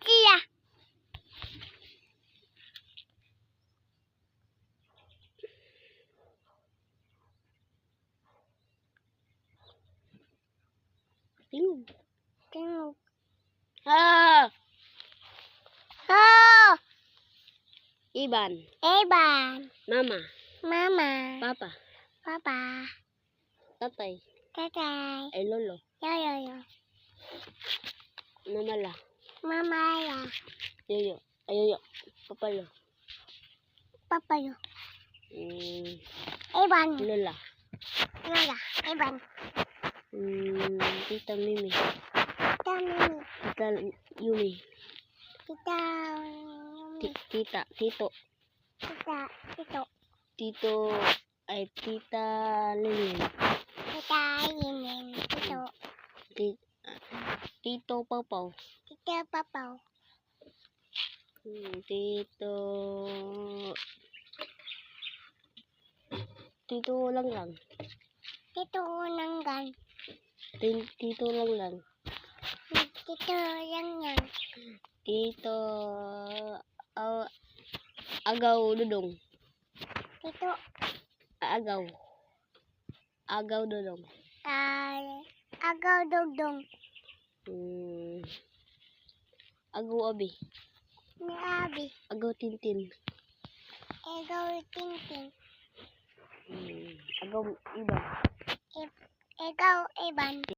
siya. Tingog. Ah! Oh! Iban. Eban. Mama. Mama. Papa. Papa. Tatay. Tatay. Ay lolo. Yoyo. Mamala. Mamaya. Yoyo. Ayoyo. Papalo. Papayo. Mm, Eban. Lola. Lola. Eban. Tita Mimi. Tita Mimi. Tita Yumi. Tita. Tita. Tito. Tita. Tito. Tito. Ay Tita Lilin. Tita Yinin. Tito. Tito Papaw. Tita Papaw. Tito. Tito Langlang. Tito Nanggan. Tito Langlang. Tito Langyan. Tito Agaw Dudong. Tito. Agaw. Agaw Dudong. Agaw Dugdong. Agaw Abi. Ni Abi. Agaw Tintin. Agaw Tintin. Agaw Iban. Agaw Eban.